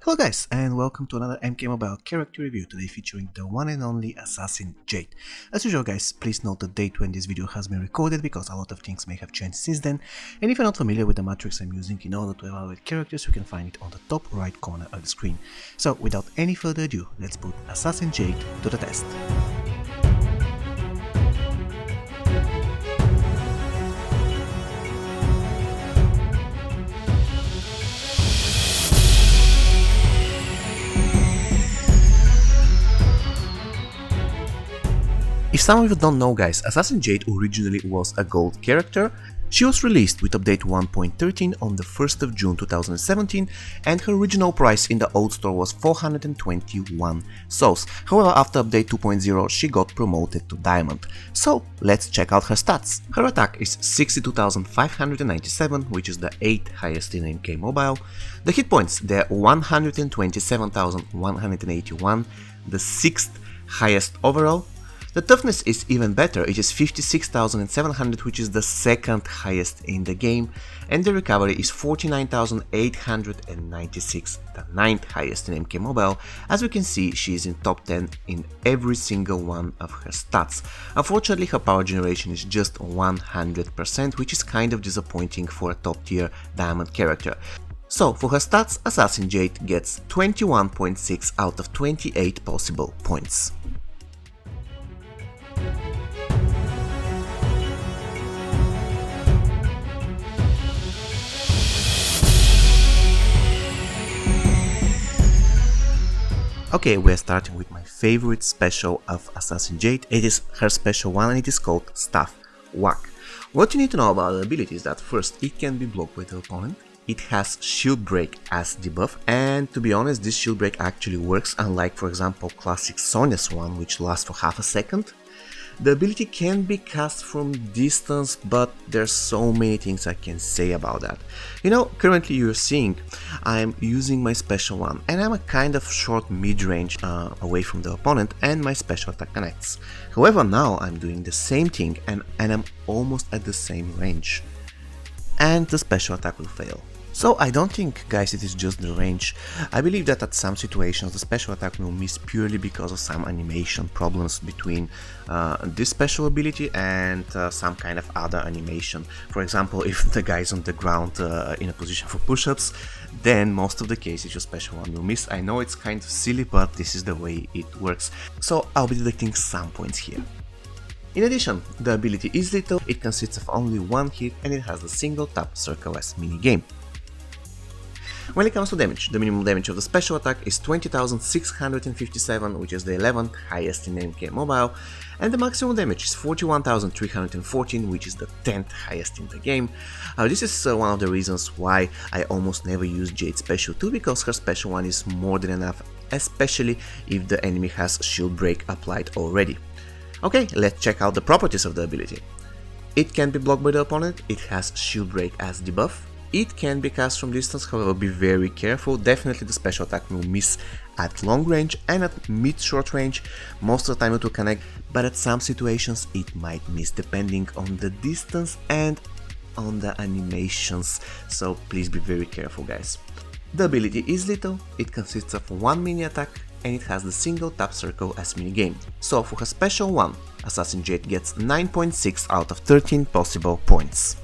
Hello guys, and welcome to another MK Mobile character review, today featuring the one and only assassin Jade. As usual guys, please note the date when this video has been recorded because a lot of things may have changed since then, and if you're not familiar with the matrix I'm using in order to evaluate characters, you can find it on the top right corner of the screen. So without any further ado, let's put assassin Jade to the test. If some of you don't know guys, Assassin Jade originally was a gold character. She was released with update 1.13 on the 1st of June 2017 and her original price in the old store was 421 souls. However, after update 2.0 she got promoted to diamond. So let's check out her stats. Her attack is 62,597, which is the 8th highest in MK Mobile. The hit points, they're 127,181, the 6th highest overall. The toughness is even better, it is 56,700, which is the 2nd highest in the game, and the recovery is 49,896, the 9th highest in MK Mobile. As we can see, she is in top 10 in every single one of her stats. Unfortunately, her power generation is just 100%, which is kind of disappointing for a top tier diamond character. So, for her stats, Assassin Jade gets 21.6 out of 28 possible points. Okay, we're starting with my favorite special of Assassin Jade. It is her special one and it is called Staff Whack. What you need to know about the ability is that first, it can be blocked by the opponent. It has shield break as debuff, and to be honest, this shield break actually works, unlike for example classic Sonya's one, which lasts for half a second. The ability can be cast from distance, but there's so many things I can say about that. You know, currently you're seeing I'm using my special one and I'm a kind of short mid-range away from the opponent and my special attack connects. However, now I'm doing the same thing and I'm almost at the same range and the special attack will fail. So I don't think guys it is just the range. I believe that at some situations the special attack will miss purely because of some animation problems between this special ability and some kind of other animation. For example, if the guy is on the ground in a position for push-ups, then most of the cases your special one will miss. I know it's kind of silly, but this is the way it works. So I'll be deducting some points here. In addition, the ability is little, it consists of only one hit and it has the single tap circle as minigame. When it comes to damage, the minimum damage of the special attack is 20,657, which is the 11th highest in MK Mobile, and the maximum damage is 41,314, which is the 10th highest in the game. This is one of the reasons why I almost never use Jade Special 2, because her special 1 is more than enough, especially if the enemy has shield break applied already. Okay, let's check out the properties of the ability. It can be blocked by the opponent, it has shield break as debuff. It can be cast from distance, however be very careful, definitely the special attack will miss at long range and at mid-short range, most of the time it will connect, but at some situations it might miss depending on the distance and on the animations, so please be very careful guys. The ability is little, it consists of one mini attack and it has the single tap circle as minigame. So for her special one, Assassin Jade gets 9.6 out of 13 possible points.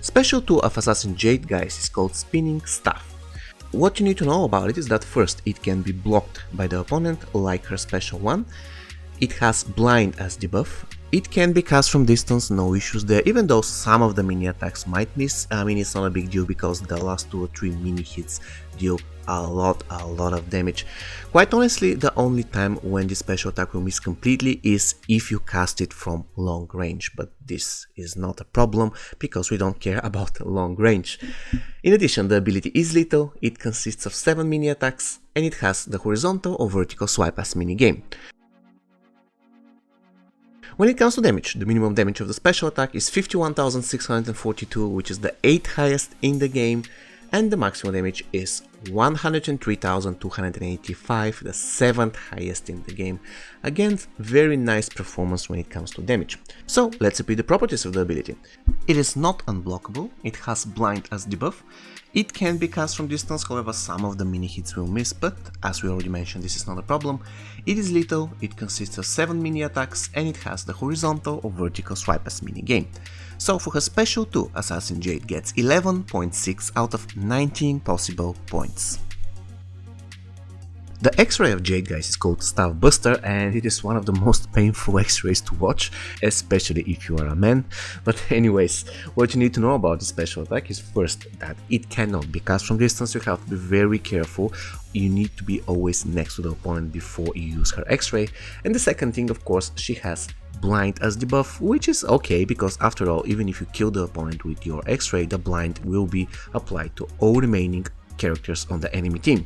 Special 2 of Assassin Jade guys is called Spinning Staff. What you need to know about it is that first, it can be blocked by the opponent like her special 1, it has blind as debuff, it can be cast from distance, no issues there, even though some of the mini attacks might miss. I mean, it's not a big deal because the last 2 or 3 mini hits deal a lot of damage. Quite honestly, the only time when this special attack will miss completely is if you cast it from long range, but this is not a problem because we don't care about long range. In addition, the ability is little, it consists of 7 mini attacks and it has the horizontal or vertical swipe as minigame. When it comes to damage, the minimum damage of the special attack is 51,642, which is the 8th highest in the game, and the maximum damage is 103,285, the 7th highest in the game. Again, very nice performance when it comes to damage. So let's repeat the properties of the ability. It is not unblockable, it has blind as debuff, it can be cast from distance, however some of the mini hits will miss, but as we already mentioned, this is not a problem. It is lethal, it consists of 7 mini attacks, and it has the horizontal or vertical swipe as mini game. So for her special 2, Assassin Jade gets 11.6 out of 19 possible points. The X-ray of Jade, guys, is called Staff Buster, and it is one of the most painful X-rays to watch, especially if you are a man. But anyways, what you need to know about the special attack is first that it cannot be cast from distance. You have to be very careful. You need to be always next to the opponent before you use her X-ray. And the second thing, of course, she has blind as debuff, which is okay because after all, even if you kill the opponent with your X-ray, the blind will be applied to all remaining characters on the enemy team.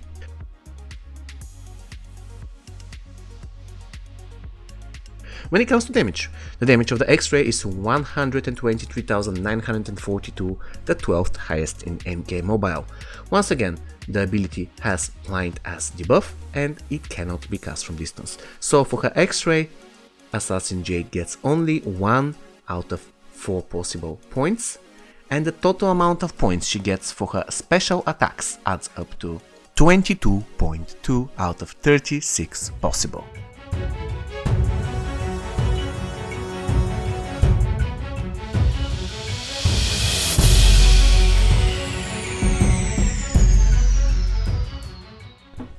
When it comes to damage, the damage of the X-ray is 123,942, the 12th highest in MK Mobile. Once again, the ability has blind as debuff and it cannot be cast from distance. So for her X-ray, Assassin Jade gets only 1 out of 4 possible points, and the total amount of points she gets for her special attacks adds up to 22.2 out of 36 possible.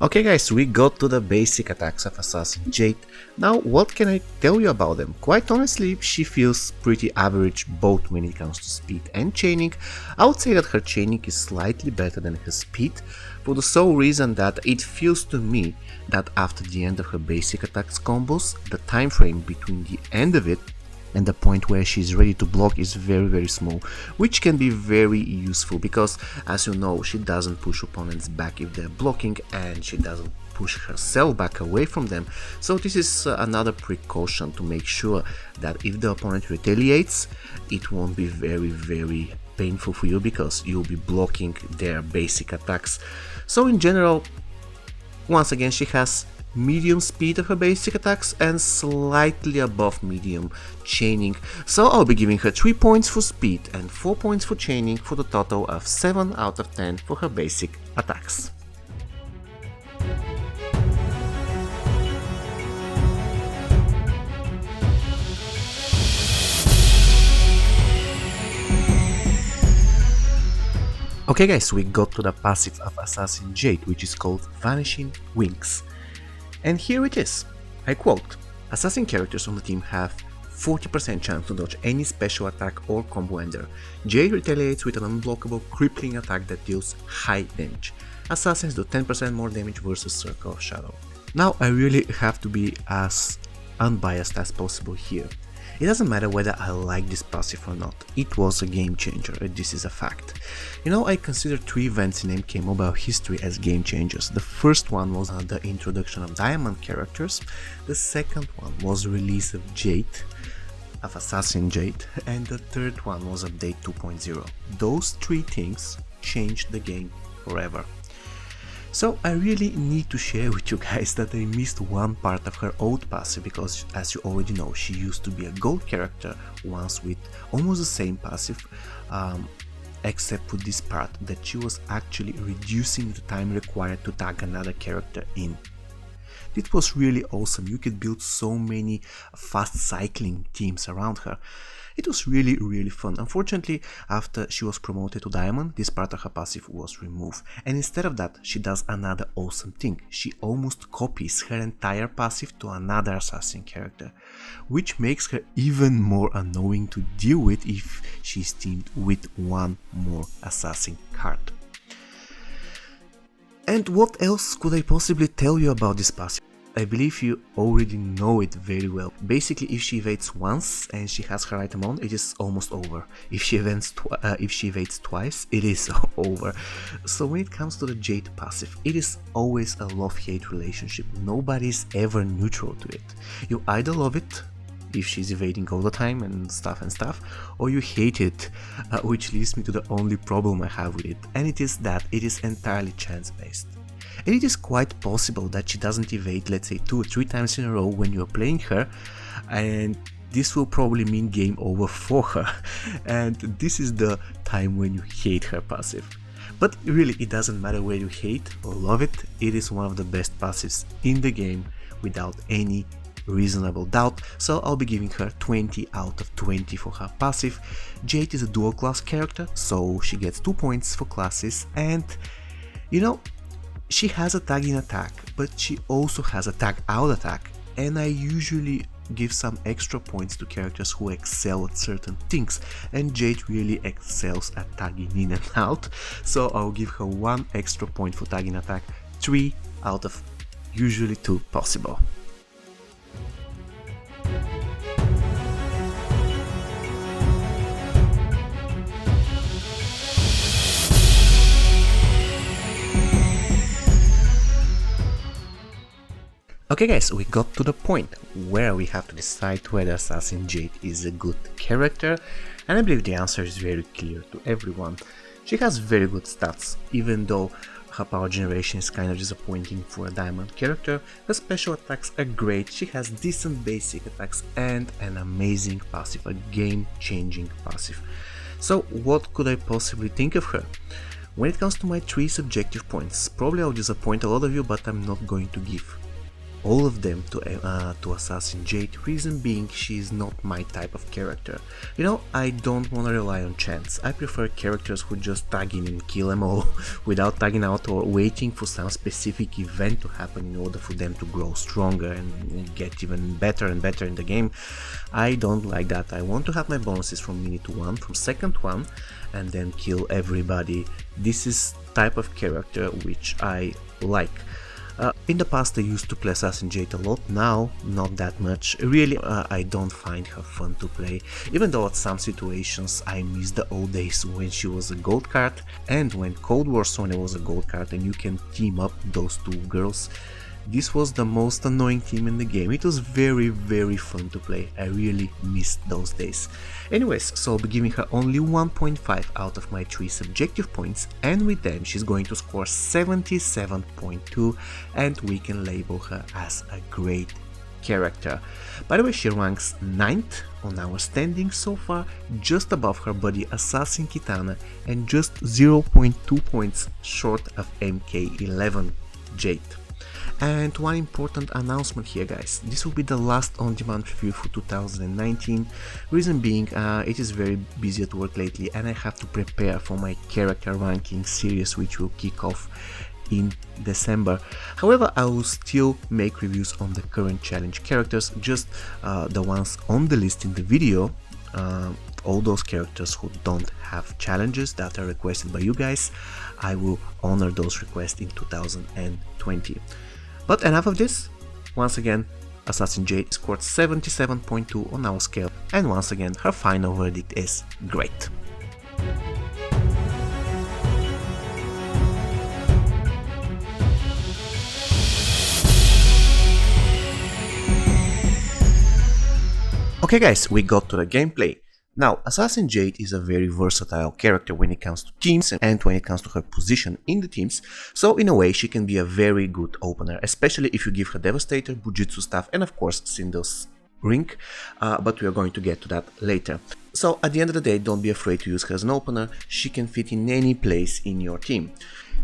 Okay guys, we got to the basic attacks of Assassin Jade. Now what can I tell you about them? Quite honestly, she feels pretty average both when it comes to speed and chaining. I would say that her chaining is slightly better than her speed, for the sole reason that it feels to me that after the end of her basic attacks combos, the time frame between the end of it and the point where she's ready to block is very small, which can be very useful because, as you know, she doesn't push opponents back if they're blocking and she doesn't push herself back away from them. So this is another precaution to make sure that if the opponent retaliates, it won't be very painful for you because you'll be blocking their basic attacks. So in general, once again, she has medium speed of her basic attacks and slightly above medium chaining, so I'll be giving her 3 points for speed and 4 points for chaining for the total of 7 out of 10 for her basic attacks. Okay guys, we got to the passive of Assassin Jade, which is called Vanishing Wings. And here it is, I quote, "Assassin characters on the team have 40% chance to dodge any special attack or combo ender. Jade retaliates with an unblockable crippling attack that deals high damage. Assassins do 10% more damage versus Circle of Shadow." Now I really have to be as unbiased as possible here. It doesn't matter whether I like this passive or not, it was a game changer, and this is a fact. You know, I consider 3 events in MK Mobile history as game changers. The first one was the introduction of Diamond characters, the second one was release of Jade, of Assassin Jade, and the third one was update 2.0. Those 3 things changed the game forever. So I really need to share with you guys that I missed one part of her old passive because, as you already know, she used to be a gold character once with almost the same passive, except for this part that she was actually reducing the time required to tag another character in. It was really awesome. You could build so many fast cycling teams around her. It was really fun. Unfortunately, after she was promoted to Diamond, this part of her passive was removed, and instead of that, she does another awesome thing. She almost copies her entire passive to another assassin character, which makes her even more annoying to deal with if she's teamed with one more assassin card. And what else could I possibly tell you about this passive? I believe you already know it very well. Basically, if she evades once and she has her item on, it is almost over. If she evades twice, it is over. So when it comes to the Jade passive, it is always a love-hate relationship. Nobody's ever neutral to it. You either love it if she's evading all the time and stuff, or you hate it, which leads me to the only problem I have with it, and it is that it is entirely chance based. And it is quite possible that she doesn't evade, let's say 2 or 3 times in a row when you're playing her, and this will probably mean game over for her, and this is the time when you hate her passive. But really, it doesn't matter whether you hate or love it, it is one of the best passives in the game without any reasonable doubt, so I'll be giving her 20 out of 20 for her passive. Jade is a dual class character, so she gets 2 points for classes, and you know, she has a tag in attack, but she also has a tag out attack, and I usually give some extra points to characters who excel at certain things, and Jade really excels at tagging in and out, so I'll give her 1 extra point for tagging attack, 3 out of usually 2 possible. Okay guys, we got to the point where we have to decide whether Assassin Jade is a good character, and I believe the answer is very clear to everyone. She has very good stats, even though her power generation is kind of disappointing for a diamond character. Her special attacks are great, she has decent basic attacks and an amazing passive, a game-changing passive. So what could I possibly think of her? When it comes to my 3 subjective points, probably I'll disappoint a lot of you, but I'm not going to give all of them to Assassin Jade, reason being she is not my type of character. You know, I don't want to rely on chance. I prefer characters who just tag in and kill them all without tagging out or waiting for some specific event to happen in order for them to grow stronger and get even better and better in the game. I don't like that. I want to have my bonuses from minute 1, from second 1, and then kill everybody. This is type of character which I like. In the past I used to play Assassin Jade a lot, now not that much. Really, I don't find her fun to play, even though at some situations I miss the old days when she was a gold card, and when Cold War Sonya was a gold card and you can team up those 2 girls. This was the most annoying team in the game. It was very fun to play. I really missed those days. Anyways, so I'll be giving her only 1.5 out of my 3 subjective points, and with them she's going to score 77.2, and we can label her as a great character. By the way, she ranks 9th on our standings so far, just above her buddy Assassin Kitana and just 0.2 points short of MK11 Jade. And one important announcement here guys, this will be the last on-demand review for 2019, reason being it is very busy at work lately and I have to prepare for my character ranking series which will kick off in December. However, I will still make reviews on the current challenge characters, just the ones on the list in the video. All those characters who don't have challenges that are requested by you guys, I will honor those requests in 2020. But enough of this. Once again, Assassin Jade scored 77.2 on our scale, and once again her final verdict is great. Okay guys, we got to the gameplay. Now, Assassin Jade is a very versatile character when it comes to teams and when it comes to her position in the teams, so in a way she can be a very good opener, especially if you give her Devastator, Bujutsu staff and of course Sindil's ring, but we are going to get to that later. So at the end of the day, don't be afraid to use her as an opener, she can fit in any place in your team.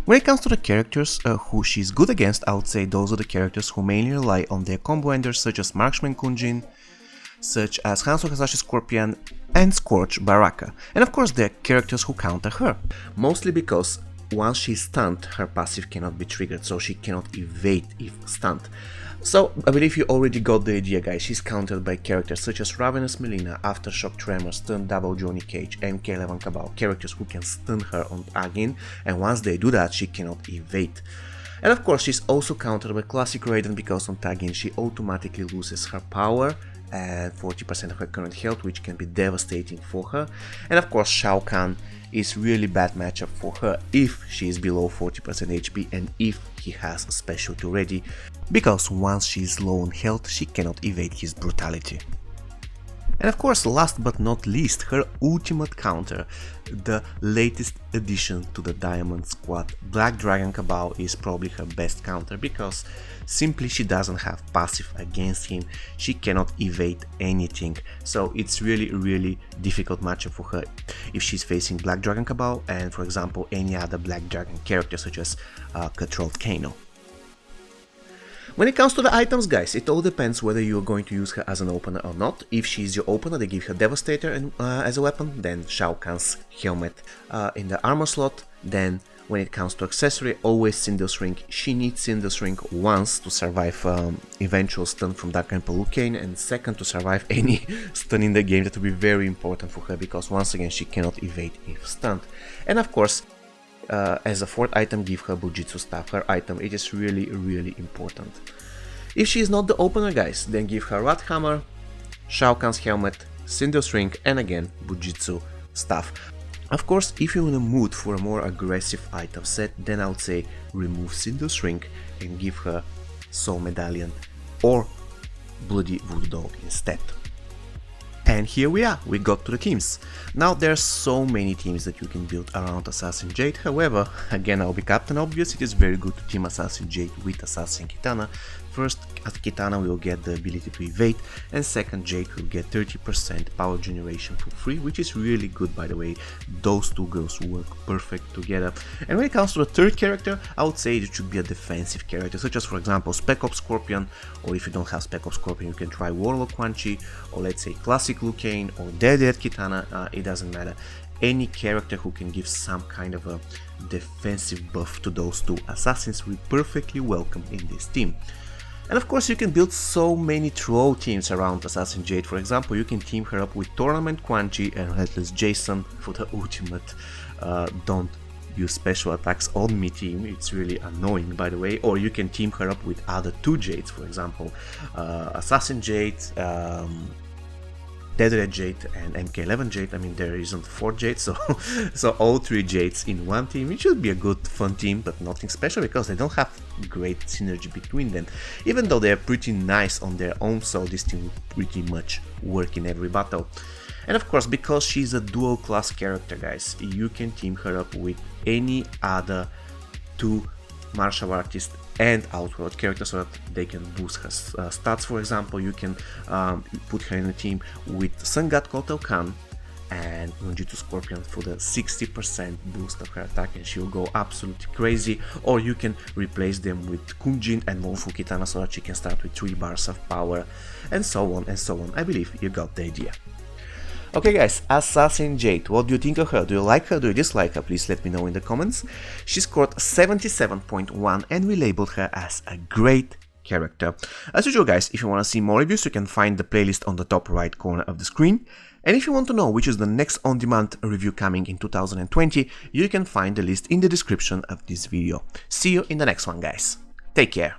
When it comes to the characters who she's good against, I would say those are the characters who mainly rely on their combo enders such as Marksman Kunjin, such as Hanzo Hasashi Scorpion and Scorch Baraka, and of course there are characters who counter her, mostly because once she's stunned her passive cannot be triggered, so she cannot evade if stunned. So I believe you already got the idea guys, she's countered by characters such as Ravenous Melina, Aftershock Tremor, Stun Double Johnny Cage, MK11 Cabal, characters who can stun her on tagging, and once they do that she cannot evade. And of course she's also countered by Classic Raiden because on tagging she automatically loses her power and 40% of her current health, which can be devastating for her. And of course Shao Kahn is really bad matchup for her if she is below 40% HP and if he has a specialty ready, because once she is low on health she cannot evade his brutality. And of course, last but not least, her ultimate counter, the latest addition to the Diamond Squad. Black Dragon Cabal is probably her best counter because simply she doesn't have passive against him, she cannot evade anything, so it's really difficult matchup for her if she's facing Black Dragon Cabal and, for example, any other Black Dragon character such as Controlled Kano. When it comes to the items, guys, it all depends whether you are going to use her as an opener or not. If she's your opener, they give her Devastator as a weapon, then Shao Kahn's helmet in the armor slot. Then when it comes to accessory, always Cinder's Ring. She needs Cinder's Ring once to survive eventual stun from Dark Emperor Liu Kang, and second to survive any stun in the game. That will be very important for her because once again she cannot evade if stunned. And of course, as a fourth item, give her Bujitsu Staff, her item. It is really important. If she is not the opener, guys, then give her Rat Hammer, Shao Kahn's helmet, Cinder's Ring, and again Bujitsu Staff. Of course, if you're in a mood for a more aggressive item set, then I would say remove Cinder's Ring and give her Soul Medallion or Bloody Voodoo Doll instead. And here we are, we got to the teams. Now there's so many teams that you can build around Assassin Jade, however, again I'll be Captain Obvious, it is very good to team Assassin Jade with Assassin Kitana. First, Kitana will get the ability to evade, and second, Jade will get 30% power generation for free, which is really good, by the way. Those two girls work perfect together. And when it comes to the third character, I would say it should be a defensive character, such as, for example, Spec Ops Scorpion, or if you don't have Spec Ops Scorpion, you can try Warlock Quan Chi, or let's say Classic Liu Kang, or Dead Kitana, it doesn't matter. Any character who can give some kind of a defensive buff to those two assassins will be perfectly welcome in this team. And of course, you can build so many troll teams around Assassin Jade. For example, you can team her up with Tournament Quan Chi and Headless Jason for the ultimate don't use special attacks on me team. It's really annoying, by the way. Or you can team her up with other two Jades, for example, Assassin Jade, Dead Red Jade, and MK11 Jade. I mean, there isn't 4 Jades, so all 3 Jades in one team. It should be a good fun team, but nothing special because they don't have great synergy between them, even though they are pretty nice on their own, so this team will pretty much work in every battle. And of course, because she's a dual class character, guys, you can team her up with any other 2 martial artists and outward characters so that they can boost her stats. For example, you can put her in a team with Sun God Kotal Khan and Ninjutsu Scorpion for the 60% boost of her attack, and she will go absolutely crazy. Or you can replace them with Kunjin and Monfu Kitana so that she can start with 3 bars of power, and so on and so on. I believe you got the idea. Okay guys, Assassin Jade, what do you think of her? Do you like her? Do you dislike her? Please let me know in the comments. She scored 77.1 and we labeled her as a great character. As usual guys, if you want to see more reviews, you can find the playlist on the top right corner of the screen. And if you want to know which is the next on-demand review coming in 2020, you can find the list in the description of this video. See you in the next one guys. Take care.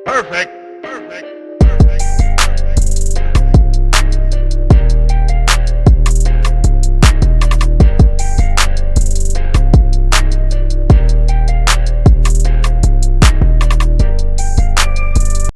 Perfect.